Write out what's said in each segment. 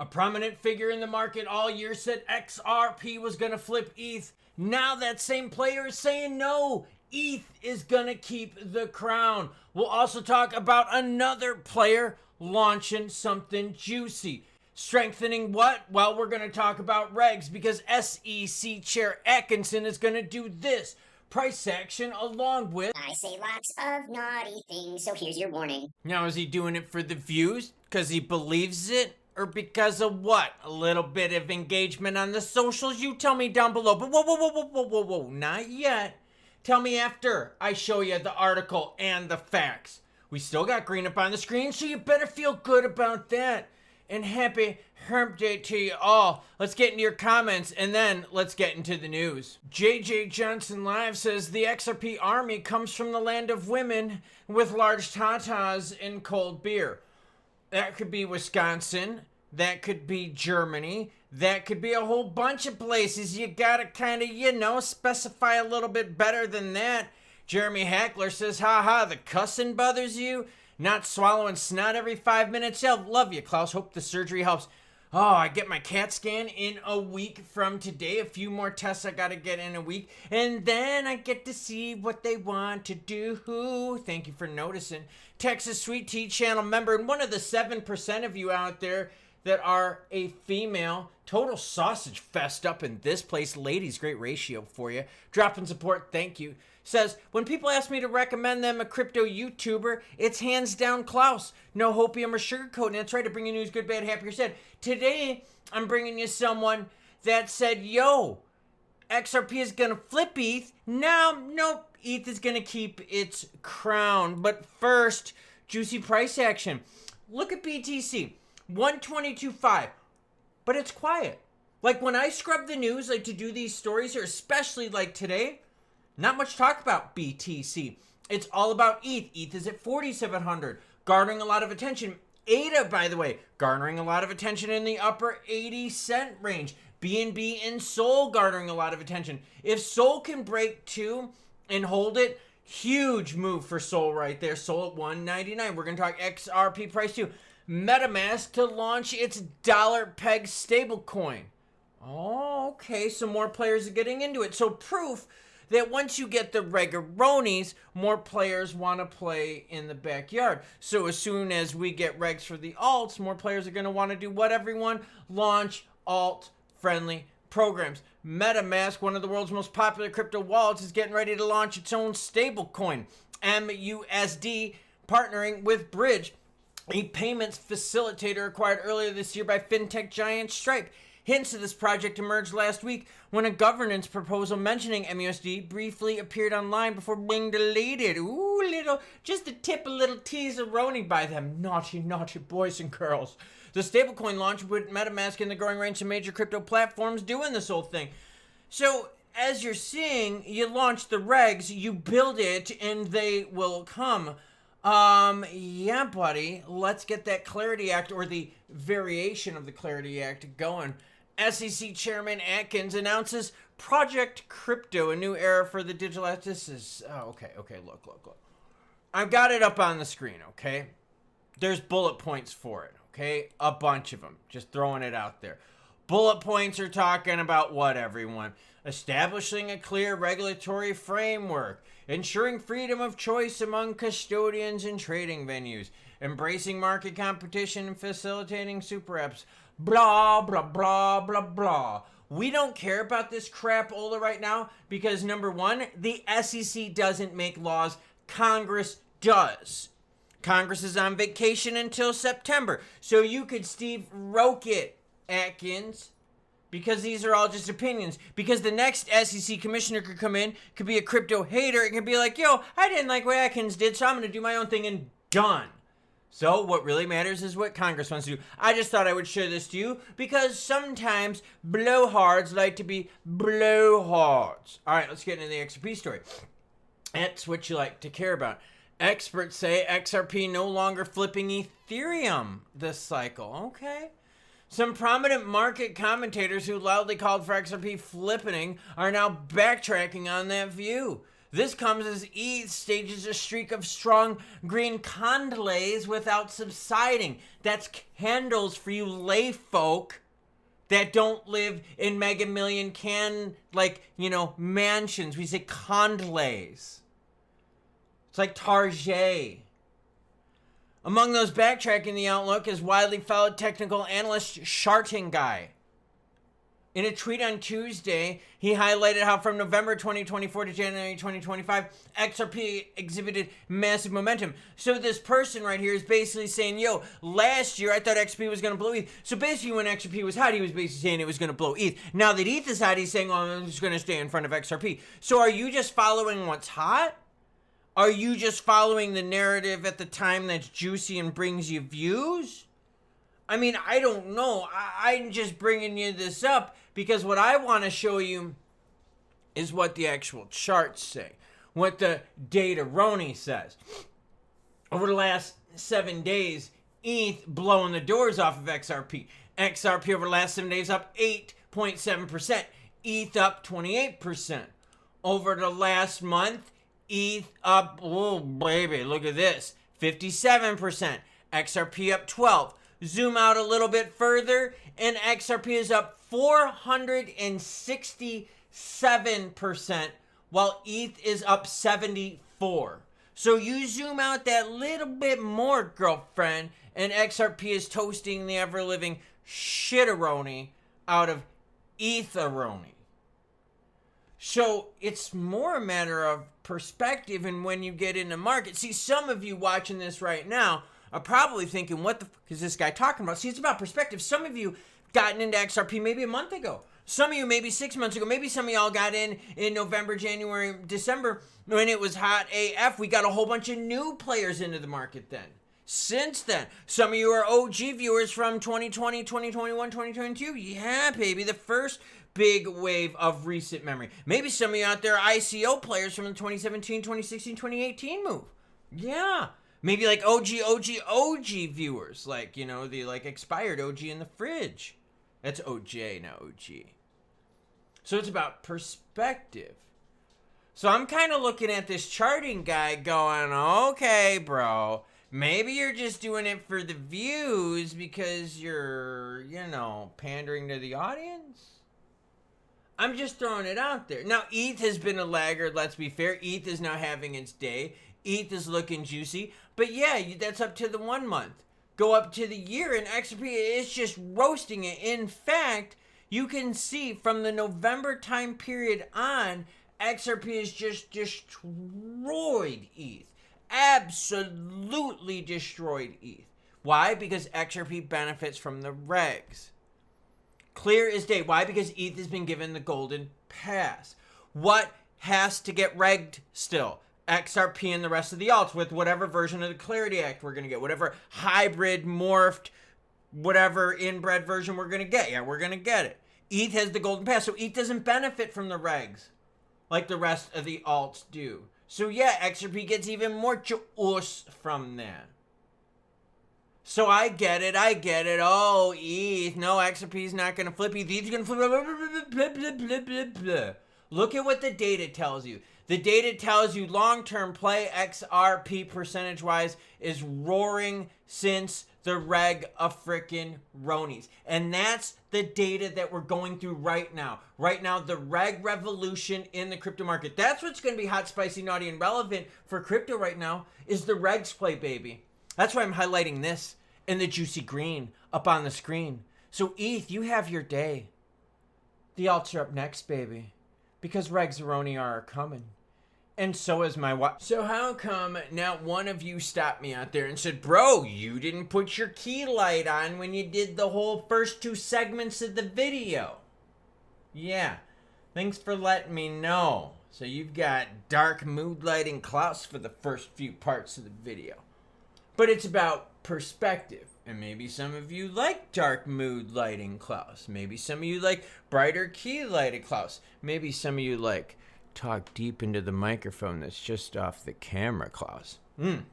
A prominent figure in the market all year said XRP was going to flip ETH. Now that same player is saying no, ETH is going to keep the crown. We'll also talk about another player launching something juicy. Strengthening what? Well, we're going to talk about regs because SEC Chair Atkinson is going to do this price action along with... I say lots of naughty things, so here's your warning. Now, is he doing it for the views? Because he believes it? Or because of what? A little bit of engagement on the socials? You tell me down below. But whoa, not yet. Tell me after I show you the article and the facts. We still got green up on the screen, so you better feel good about that. And happy Herp Day to you all. Let's get into your comments, and then let's get into the news. JJ Johnson Live says the XRP army comes from the land of women with large tatas and cold beer. That could be Wisconsin. That could be Germany. That could be a whole bunch of places. You gotta kind of, specify a little bit better than that. Jeremy Hackler says, haha, the cussing bothers you? Not swallowing snot every 5 minutes? Yeah, love you, Klaus. Hope the surgery helps. Oh, I get my CAT scan in a week from today. A few more tests I gotta get in a week. And then I get to see what they want to do. Thank you for noticing. Texas Sweet Tea Channel member and one of the 7% of you out there that are a female. Total sausage fest up in this place. Ladies, great ratio for you. Dropping support, thank you. Says, when people ask me to recommend them a crypto YouTuber, it's hands down Klaus. No hopium or sugarcoating. That's right, to bring you news, good, bad, happy, or sad. Today, I'm bringing you someone that said, yo, XRP is going to flip ETH. Nope, ETH is going to keep its crown. But first, juicy price action. Look at BTC, 122.5, but it's quiet. Like when I scrub the news, like to do these stories, or especially like today, not much talk about BTC. It's all about ETH. ETH is at 4,700, garnering a lot of attention. ADA, by the way, garnering a lot of attention in the upper 80-cent range. BNB and Sol garnering a lot of attention. If Sol can break 2 and hold it, huge move for Sol right there. Sol at 199. We're going to talk XRP price too. MetaMask to launch its dollar peg stablecoin. Oh, okay. So more players are getting into it. So proof that once you get the regaronis, more players want to play in the backyard. So as soon as we get regs for the alts, more players are going to want to do what, everyone? Launch alt-friendly programs. MetaMask, one of the world's most popular crypto wallets, is getting ready to launch its own stablecoin. MUSD, partnering with Bridge, a payments facilitator acquired earlier this year by fintech giant Stripe. Hints of this project emerged last week when a governance proposal mentioning MUSD briefly appeared online before being deleted. Ooh, just a little teaser-roni by them. Naughty, naughty boys and girls. The stablecoin launch with MetaMask in the growing range of major crypto platforms doing this whole thing. So, as you're seeing, you launch the regs, you build it, and they will come. Yeah, buddy. Let's get that Clarity Act, or the variation of the Clarity Act, going. SEC Chairman Atkins announces Project Crypto, a new era for the digital. This is, okay, look. I've got it up on the screen, okay? There's bullet points for it, okay? A bunch of them. Just throwing it out there. Bullet points are talking about what, everyone? Establishing a clear regulatory framework, ensuring freedom of choice among custodians and trading venues, embracing market competition and facilitating super apps, blah, blah, blah, blah, blah. We don't care about this crapola right now because, number one, the SEC doesn't make laws. Congress does. Congress is on vacation until September. So you could Steve Roke it, Atkins, because these are all just opinions. Because the next SEC commissioner could come in, could be a crypto hater, and could be like, yo, I didn't like what Atkins did, so I'm going to do my own thing, and done. So what really matters is what Congress wants to do. I just thought I would share this to you because sometimes blowhards like to be blowhards. All right, let's get into the XRP story. That's what you like to care about. Experts say XRP no longer flipping Ethereum this cycle. Okay. Some prominent market commentators who loudly called for XRP flipping are now backtracking on that view. This comes as ETH stages a streak of strong green candles without subsiding. That's candles for you lay folk that don't live in mega million mansions. We say candles. It's like Target. Among those backtracking the outlook is widely followed technical analyst Sharting Guy. In a tweet on Tuesday, he highlighted how from November 2024 to January 2025, XRP exhibited massive momentum. So this person right here is basically saying, yo, last year I thought XRP was going to blow ETH. So basically when XRP was hot, he was basically saying it was going to blow ETH. Now that ETH is hot, he's saying, oh, I'm just going to stay in front of XRP. So are you just following what's hot? Are you just following the narrative at the time that's juicy and brings you views? I mean, I don't know. I'm just bringing you this up because what I want to show you is what the actual charts say, what the data-roni says. Over the last 7 days, ETH blowing the doors off of XRP. XRP over the last 7 days up 8.7%. ETH up 28%. Over the last month, ETH up, oh baby, look at this, 57%. XRP up 12%. Zoom out a little bit further, and XRP is up 467%, while ETH is up 74%. So you zoom out that little bit more, girlfriend, and XRP is toasting the ever-living shitteroni out of etheroni. So it's more a matter of perspective and when you get in the market. See, some of you watching this right now are probably thinking, what the fuck is this guy talking about? See, it's about perspective. Some of you gotten into XRP maybe a month ago. Some of you maybe 6 months ago. Maybe some of y'all got in November, January, December when it was hot AF. We got a whole bunch of new players into the market then. Since then, some of you are OG viewers from 2020, 2021, 2022. Yeah, baby, the first big wave of recent memory. Maybe some of you out there are ICO players from the 2017, 2016, 2018 move. Yeah. Maybe like OG viewers, like, you know, the like expired OG in the fridge. That's OJ, not OG. So it's about perspective. So I'm kind of looking at this charting guy going, okay, bro, maybe you're just doing it for the views because you're, you know, pandering to the audience. I'm just throwing it out there. Now, ETH has been a laggard, let's be fair. ETH is now having its day. ETH is looking juicy. But yeah, that's up to the 1 month. Go up to the year, and XRP is just roasting it. In fact, you can see from the November time period on, XRP has just destroyed ETH. Absolutely destroyed ETH. Why? Because XRP benefits from the regs. Clear as day. Why? Because ETH has been given the golden pass. What has to get regged still? XRP and the rest of the alts with whatever version of the Clarity Act we're going to get. Whatever hybrid, morphed, whatever inbred version we're going to get. Yeah, we're going to get it. ETH has the golden pass. So ETH doesn't benefit from the regs like the rest of the alts do. So yeah, XRP gets even more juice from that. So I get it. Oh, ETH. No, XRP's not going to flip ETH. ETH's going to flip. Blah, blah, blah, blah, blah. Look at what the data tells you. The data tells you long-term play XRP percentage-wise is roaring since the reg of frickin' Ronies. And that's the data that we're going through right now. Right now, the reg revolution in the crypto market. That's what's going to be hot, spicy, naughty, and relevant for crypto right now is the regs play, baby. That's why I'm highlighting this in the juicy green up on the screen. So ETH, you have your day. The alts are up next, baby. Because regs Roni are coming. And so is my wife. So how come not one of you stopped me out there and said, bro, you didn't put your key light on when you did the whole first 2 segments of the video? Yeah, thanks for letting me know. So you've got dark mood lighting Klaus for the first few parts of the video. But it's about perspective. And maybe some of you like dark mood lighting Klaus. Maybe some of you like brighter key lighted Klaus. Maybe some of you like talk deep into the microphone that's just off the camera Klaus. And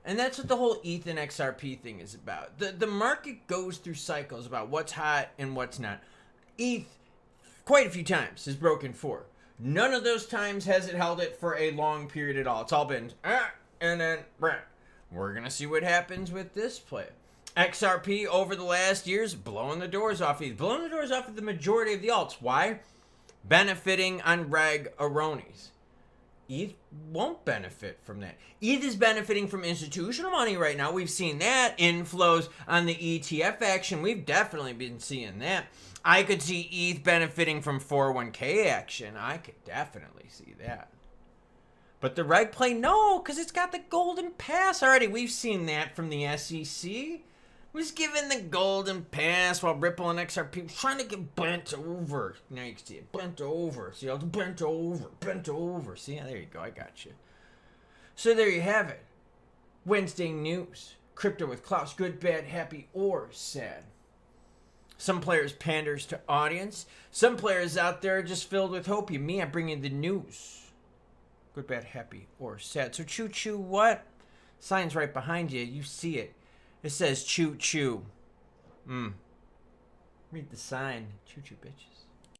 that's what the whole ETH and XRP thing is about. The market goes through cycles about what's hot and what's not. ETH, quite a few times, has broken 4. None of those times has it held it for a long period at all. It's all been, and then, we're going to see what happens with this play. XRP over the last years, blowing the doors off ETH. Blowing the doors off of the majority of the alts. Why? Benefiting on reg aronies. ETH won't benefit from that. ETH is benefiting from institutional money right now. We've seen that. Inflows on the ETF action. We've definitely been seeing that. I could see ETH benefiting from 401k action. I could definitely see that. But the reg play, no, because it's got the golden pass already. We've seen that from the SEC. Was given the golden pass while Ripple and XRP was trying to get bent over. Now you can see it. Bent over. See, all bent over. Bent over. See, there you go. I got you. So there you have it. Wednesday news. Crypto with Klaus. Good, bad, happy, or sad. Some players panders to audience. Some players out there are just filled with hope. You, me, I bring you the news. Good, bad, happy, or sad. So choo-choo what? Sign's right behind you. You see it. It says choo-choo. Read the sign. Choo-choo, bitches.